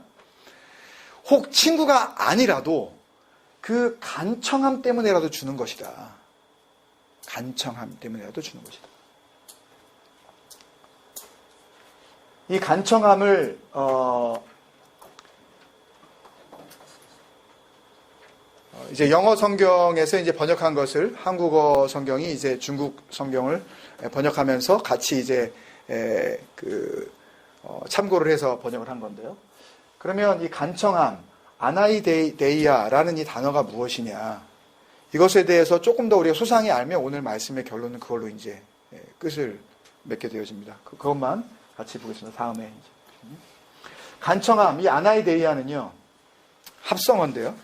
혹 친구가 아니라도 그 간청함 때문에라도 주는 것이다. 간청함 때문에라도 주는 것이다. 이 간청함을 이제 영어 성경에서 이제 번역한 것을 한국어 성경이 이제 중국 성경을 번역하면서 같이 이제 참고를 해서 번역을 한 건데요. 그러면 이 간청함, 아나이데이아라는 이 단어가 무엇이냐? 이것에 대해서 조금 더 우리가 소상히 알면 오늘 말씀의 결론은 그걸로 이제 끝을 맺게 되어집니다. 그것만 같이 보겠습니다. 다음에 이제. 간청함, 이 아나이데이아는요 합성어인데요.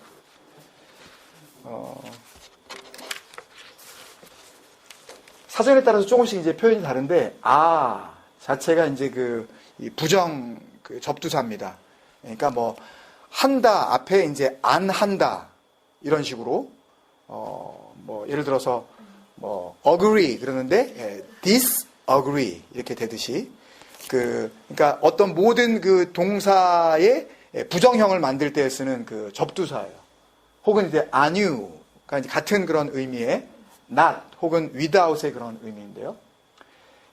사전에 따라서 조금씩 이제 표현이 다른데 자체가 이제 이 부정 접두사입니다. 그러니까 뭐 한다 앞에 이제 안 한다 이런 식으로 뭐 예를 들어서 뭐 agree 그러는데 disagree 이렇게 되듯이 그러니까 어떤 모든 그 동사의 부정형을 만들 때 쓰는 그 접두사예요. 혹은 이제 arenew가 이제 같은 그런 의미의 not 혹은 without의 그런 의미인데요.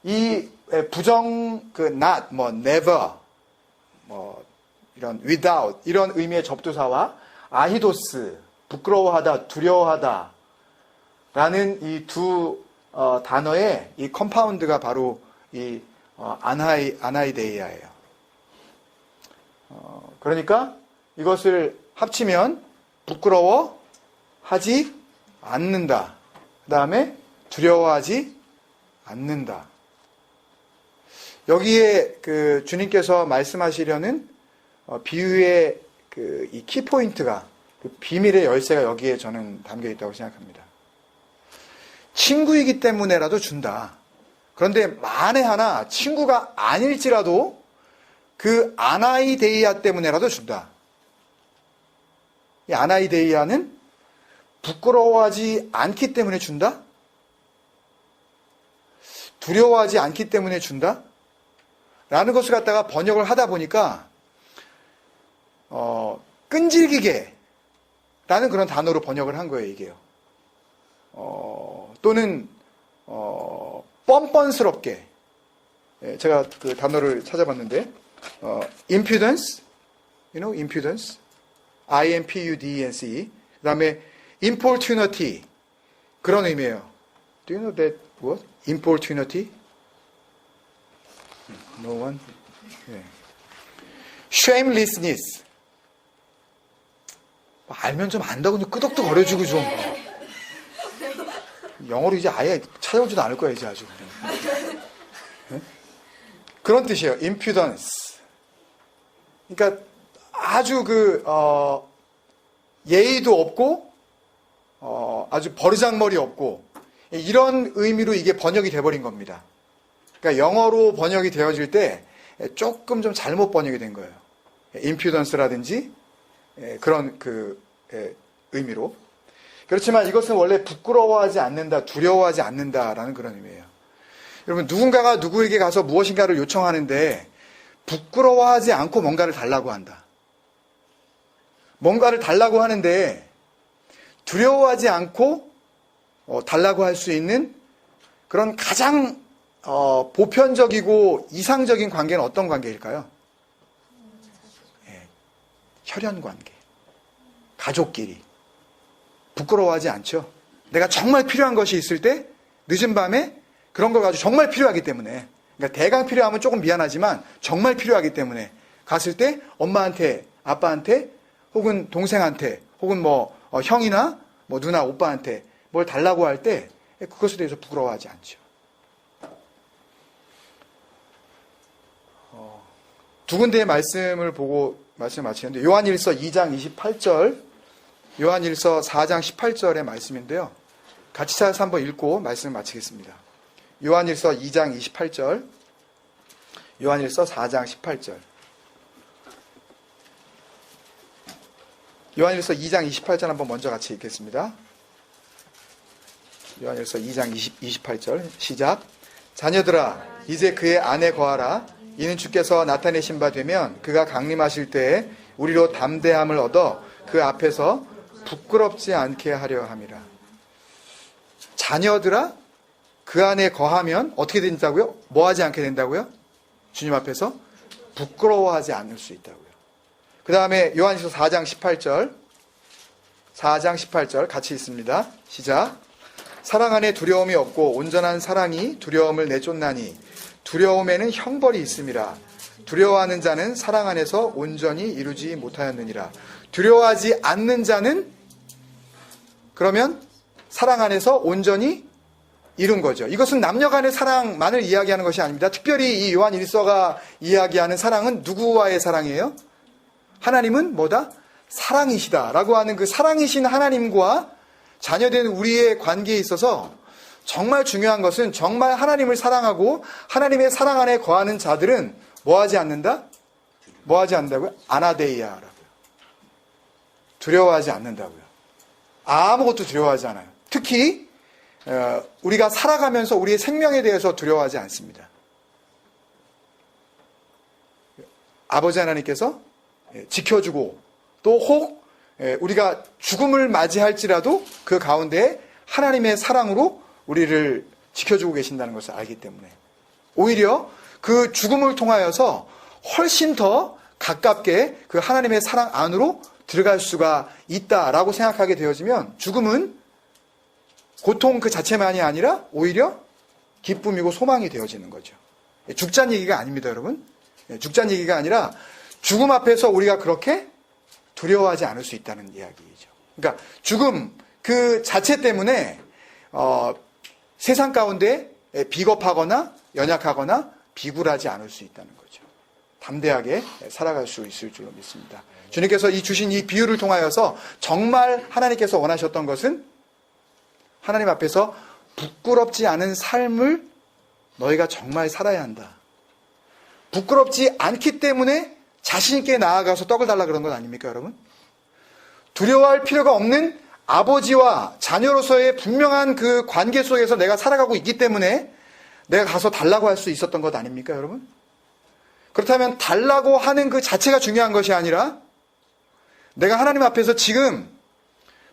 이 부정 not 뭐 never 뭐 이런 without 이런 의미의 접두사와 아히도스 부끄러워하다 두려워하다 라는 이 두 단어의 이 컴파운드가 바로 이 아나이데이아예요. 그러니까 이것을 합치면 부끄러워하지 않는다. 그 다음에 두려워하지 않는다. 여기에 그 주님께서 말씀하시려는 비유의 그 이 키포인트가, 그 비밀의 열쇠가 여기에 저는 담겨 있다고 생각합니다. 친구이기 때문에라도 준다. 그런데 만에 하나 친구가 아닐지라도 그 아나이데이아 때문에라도 준다. 이 아나이데이아는 부끄러워하지 않기 때문에 준다? 두려워하지 않기 때문에 준다? 라는 것을 갖다가 번역을 하다 보니까 끈질기게 라는 그런 단어로 번역을 한 거예요, 이게요. 또는 뻔뻔스럽게, 제가 그 단어를 찾아봤는데 impudence, impudence, I-M-P-U-D-E-N-C, 그 다음에 importunity, 그런 의미예요. Do you know that word? Importunity? No one? 네. Shamelessness. 알면 좀 안다고 끄덕도 거려주고 좀. 영어로 이제 아예 찾아오지도 않을 거야, 이제 아주. 네? 그런 뜻이에요. impudence. 그러니까 아주 예의도 없고, 아주 버르장머리 없고, 이런 의미로 이게 번역이 돼버린 겁니다. 그러니까 영어로 번역이 되어질 때 조금 좀 잘못 번역이 된 거예요. impudence라든지 그런 의미로. 그렇지만 이것은 원래 부끄러워하지 않는다, 두려워하지 않는다라는 그런 의미예요. 여러분, 누군가가 누구에게 가서 무엇인가를 요청하는데 부끄러워하지 않고 뭔가를 달라고 한다. 뭔가를 달라고 하는데 두려워하지 않고 달라고 할 수 있는 그런 가장 보편적이고 이상적인 관계는 어떤 관계일까요? 혈연 관계. 가족끼리. 부끄러워하지 않죠. 내가 정말 필요한 것이 있을 때 늦은 밤에 그런 걸 가지고 정말 필요하기 때문에, 그러니까 대강 필요하면 조금 미안하지만 정말 필요하기 때문에 갔을 때 엄마한테, 아빠한테, 혹은 동생한테, 혹은 뭐 형이나 뭐 누나, 오빠한테 뭘 달라고 할 때 그것에 대해서 부끄러워하지 않죠. 두 군데의 말씀을 보고 말씀을 마치는데, 요한일서 2장 28절, 요한일서 4장 18절의 말씀인데요. 같이 찾아서 한번 읽고 말씀을 마치겠습니다. 요한일서 2장 28절, 요한일서 4장 18절. 요한일서 2장 28절 한번 먼저 같이 읽겠습니다. 요한일서 2장 28절 시작. 자녀들아, 이제 그의 안에 거하라. 이는 주께서 나타내신 바 되면 그가 강림하실 때에 우리로 담대함을 얻어 그 앞에서 부끄럽지 않게 하려 함이라. 자녀들아, 그 안에 거하면 어떻게 된다고요? 뭐 하지 않게 된다고요? 주님 앞에서 부끄러워하지 않을 수 있다고요. 그 다음에 요한일서 4장 18절, 4장 18절 같이 있습니다. 시작. 사랑 안에 두려움이 없고 온전한 사랑이 두려움을 내쫓나니 두려움에는 형벌이 있음이라. 두려워하는 자는 사랑 안에서 온전히 이루지 못하였느니라. 두려워하지 않는 자는 그러면 사랑 안에서 온전히 이룬 거죠. 이것은 남녀 간의 사랑만을 이야기하는 것이 아닙니다. 특별히 이 요한 1서가 이야기하는 사랑은 누구와의 사랑이에요? 하나님은 뭐다? 사랑이시다라고 하는 그 사랑이신 하나님과 자녀된 우리의 관계에 있어서 정말 중요한 것은, 정말 하나님을 사랑하고 하나님의 사랑 안에 거하는 자들은 뭐 하지 않는다? 뭐 하지 않는다고요? 아나데이아라고요. 두려워하지 않는다고요. 아무것도 두려워하지 않아요. 특히 우리가 살아가면서 우리의 생명에 대해서 두려워하지 않습니다. 아버지 하나님께서 지켜주고, 또 혹 우리가 죽음을 맞이할지라도 그 가운데 하나님의 사랑으로 우리를 지켜주고 계신다는 것을 알기 때문에 오히려 그 죽음을 통하여서 훨씬 더 가깝게 그 하나님의 사랑 안으로 들어갈 수가 있다라고 생각하게 되어지면 죽음은 고통 그 자체만이 아니라 오히려 기쁨이고 소망이 되어지는 거죠. 죽자는 얘기가 아닙니다, 여러분. 죽자는 얘기가 아니라 죽음 앞에서 우리가 그렇게 두려워하지 않을 수 있다는 이야기죠. 그러니까 죽음 그 자체 때문에 세상 가운데 비겁하거나 연약하거나 비굴하지 않을 수 있다는 거죠. 담대하게 살아갈 수 있을 줄로 믿습니다. 주님께서 주신 이 비유를 통하여서 정말 하나님께서 원하셨던 것은 하나님 앞에서 부끄럽지 않은 삶을 너희가 정말 살아야 한다. 부끄럽지 않기 때문에 자신 있게 나아가서 떡을 달라 그런 건 아닙니까, 여러분? 두려워할 필요가 없는 아버지와 자녀로서의 분명한 그 관계 속에서 내가 살아가고 있기 때문에 내가 가서 달라고 할 수 있었던 것 아닙니까, 여러분? 그렇다면 달라고 하는 그 자체가 중요한 것이 아니라 내가 하나님 앞에서 지금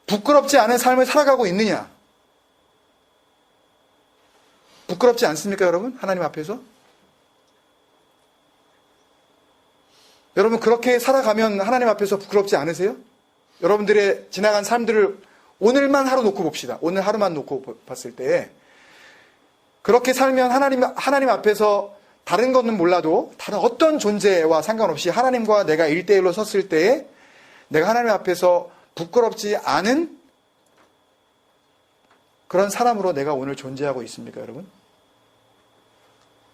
부끄럽지 않은 삶을 살아가고 있느냐? 부끄럽지 않습니까, 여러분? 하나님 앞에서? 여러분, 그렇게 살아가면 하나님 앞에서 부끄럽지 않으세요? 여러분들의 지나간 삶들을 오늘만 하루 놓고 봅시다. 오늘 하루만 놓고 봤을 때 그렇게 살면 하나님 앞에서 다른 것은 몰라도 다른 어떤 존재와 상관없이 하나님과 내가 1대1로 섰을 때에 내가 하나님 앞에서 부끄럽지 않은 그런 사람으로 내가 오늘 존재하고 있습니까, 여러분?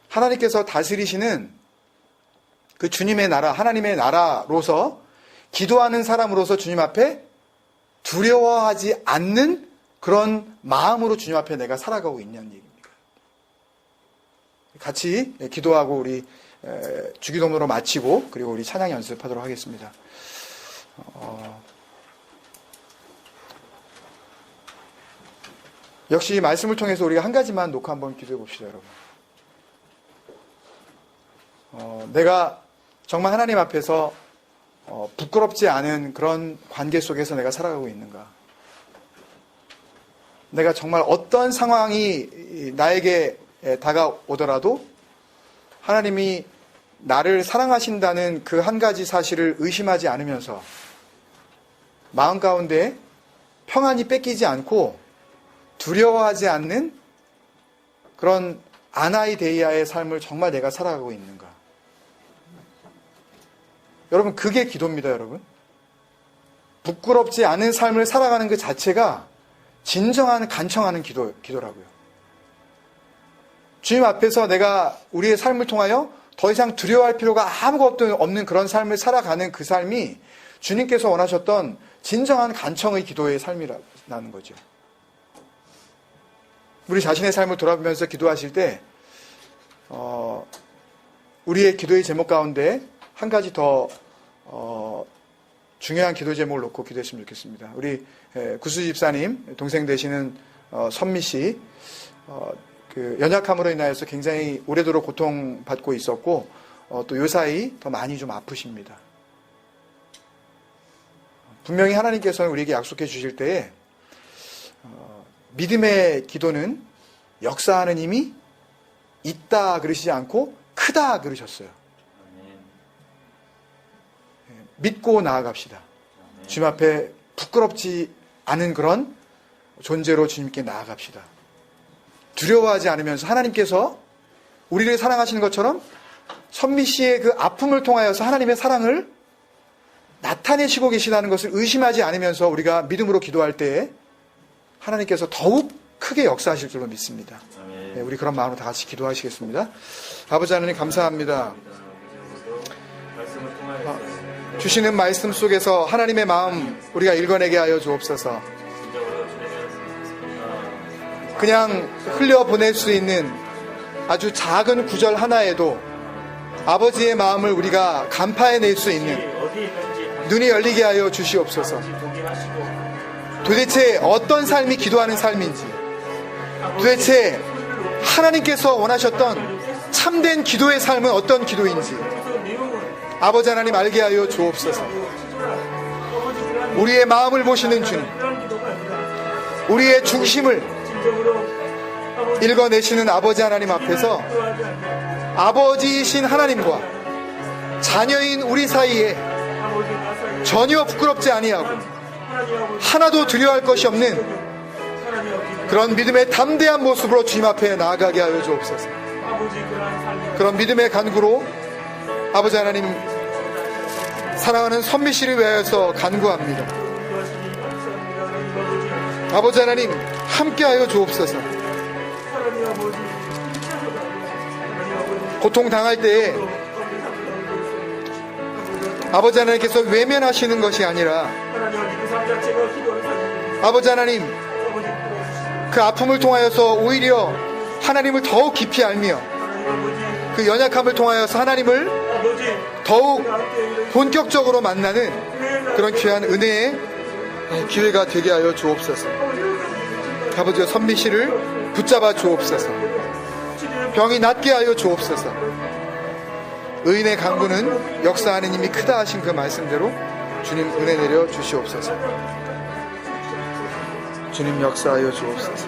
하나님께서 다스리시는 그 주님의 나라, 하나님의 나라로서 기도하는 사람으로서 주님 앞에 두려워하지 않는 그런 마음으로 주님 앞에 내가 살아가고 있냐는 얘기입니다. 같이 기도하고 우리 주기도문으로 마치고 그리고 우리 찬양 연습하도록 하겠습니다. 역시 말씀을 통해서 우리가 한 가지만 놓고 한번 기도해 봅시다, 여러분. 내가 정말 하나님 앞에서 부끄럽지 않은 그런 관계 속에서 내가 살아가고 있는가? 내가 정말 어떤 상황이 나에게 다가오더라도 하나님이 나를 사랑하신다는 그 한 가지 사실을 의심하지 않으면서 마음 가운데 평안이 뺏기지 않고 두려워하지 않는 그런 아나이데이아의 삶을 정말 내가 살아가고 있는가? 여러분, 그게 기도입니다, 여러분. 부끄럽지 않은 삶을 살아가는 그 자체가 진정한 간청하는 기도라고요. 주님 앞에서 내가 우리의 삶을 통하여 더 이상 두려워할 필요가 아무것도 없는 그런 삶을 살아가는 그 삶이 주님께서 원하셨던 진정한 간청의 기도의 삶이라는 거죠. 우리 자신의 삶을 돌아보면서 기도하실 때 우리의 기도의 제목 가운데 한 가지 더 중요한 기도 제목을 놓고 기도했으면 좋겠습니다. 우리 구수 집사님 동생 되시는 선미 씨 그 연약함으로 인하여서 굉장히 오래도록 고통받고 있었고 또 요사이 더 많이 좀 아프십니다. 분명히 하나님께서는 우리에게 약속해 주실 때에 믿음의 기도는 역사하는 힘이 있다 그러시지 않고 크다 그러셨어요. 믿고 나아갑시다. 주님 앞에 부끄럽지 않은 그런 존재로 주님께 나아갑시다. 두려워하지 않으면서 하나님께서 우리를 사랑하시는 것처럼 선미 씨의 그 아픔을 통하여서 하나님의 사랑을 나타내시고 계시다는 것을 의심하지 않으면서 우리가 믿음으로 기도할 때에 하나님께서 더욱 크게 역사하실 줄로 믿습니다. 네, 우리 그런 마음으로 다 같이 기도하시겠습니다. 아버지 하나님 감사합니다. 주시는 말씀 속에서 하나님의 마음 우리가 읽어내게 하여 주옵소서. 그냥 흘려보낼 수 있는 아주 작은 구절 하나에도 아버지의 마음을 우리가 간파해낼 수 있는 눈이 열리게 하여 주시옵소서. 도대체 어떤 삶이 기도하는 삶인지, 도대체 하나님께서 원하셨던 참된 기도의 삶은 어떤 기도인지 아버지 하나님 알게 하여 주옵소서. 우리의 마음을 보시는 주님, 우리의 중심을 읽어내시는 아버지 하나님 앞에서 아버지이신 하나님과 자녀인 우리 사이에 전혀 부끄럽지 아니하고 하나도 두려워할 것이 없는 그런 믿음의 담대한 모습으로 주님 앞에 나아가게 하여 주옵소서. 그런 믿음의 간구로 아버지 하나님 사랑하는 선미 씨를 위하여서 간구합니다. 아버지 하나님 함께하여 주옵소서. 고통 당할 때에 아버지 하나님께서 외면하시는 것이 아니라 아버지 하나님 그 아픔을 통하여서 오히려 하나님을 더욱 깊이 알며 그 연약함을 통하여서 하나님을 더욱 본격적으로 만나는 그런 귀한 은혜의 기회가 되게 하여 주옵소서. 아버지여 선미 씨를 붙잡아 주옵소서. 병이 낫게 하여 주옵소서. 의인의 강구는 역사하는 힘이 크다 하신 그 말씀대로 주님 은혜 내려 주시옵소서. 주님 역사하여 주옵소서.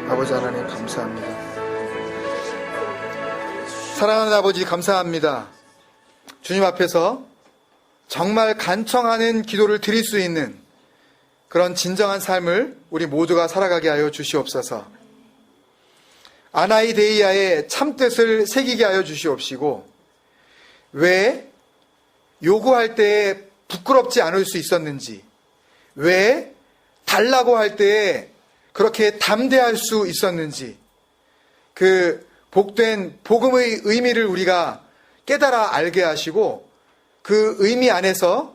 아버지 하나님 감사합니다. 사랑하는 아버지 감사합니다. 주님 앞에서 정말 간청하는 기도를 드릴 수 있는 그런 진정한 삶을 우리 모두가 살아가게 하여 주시옵소서. 아나이데이아의 참뜻을 새기게 하여 주시옵시고 왜 요구할 때에 부끄럽지 않을 수 있었는지, 왜 달라고 할 때에 그렇게 담대할 수 있었는지, 그 복된 복음의 의미를 우리가 깨달아 알게 하시고 그 의미 안에서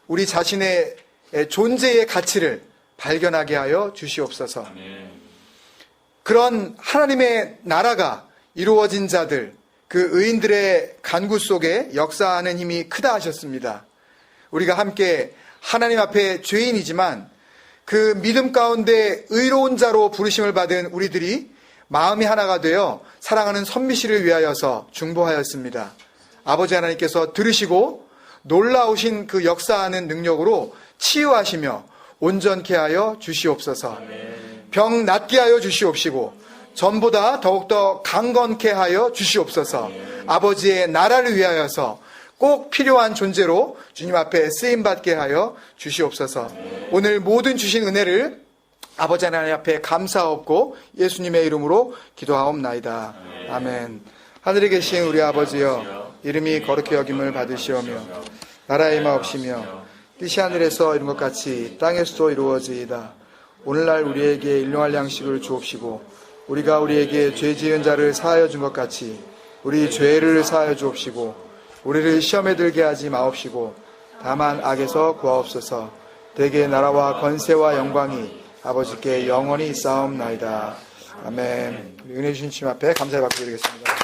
우리 자신의 존재의 가치를 발견하게 하여 주시옵소서. 그런 하나님의 나라가 이루어진 자들, 그 의인들의 간구 속에 역사하는 힘이 크다 하셨습니다. 우리가 함께 하나님 앞에 죄인이지만 그 믿음 가운데 의로운 자로 부르심을 받은 우리들이 마음이 하나가 되어 사랑하는 선미 씨를 위하여서 중보하였습니다. 아버지 하나님께서 들으시고 놀라우신 그 역사하는 능력으로 치유하시며 온전케 하여 주시옵소서. 병 낫게 하여 주시옵시고 전보다 더욱더 강건케 하여 주시옵소서. 아버지의 나라를 위하여서 꼭 필요한 존재로 주님 앞에 쓰임받게 하여 주시옵소서. 오늘 모든 주신 은혜를 아버지 하나님 앞에 감사하옵고 예수님의 이름으로 기도하옵나이다. 아멘. 하늘에 계신 우리 아버지여, 이름이 거룩히 여김을 받으시오며 나라의 마옵시며 뜻이 하늘에서 이룬 것 같이 땅에서도 이루어지이다. 오늘날 우리에게 일용할 양식을 주옵시고 우리가 우리에게 죄 지은 자를 사하여 준 것 같이 우리 죄를 사하여 주옵시고 우리를 시험에 들게 하지 마옵시고 다만 악에서 구하옵소서. 대개 나라와 권세와 영광이 아버지께 영원히 있사옵나이다. 아멘. 우리 은혜 주신 주님 앞에 감사의 박수 드리겠습니다.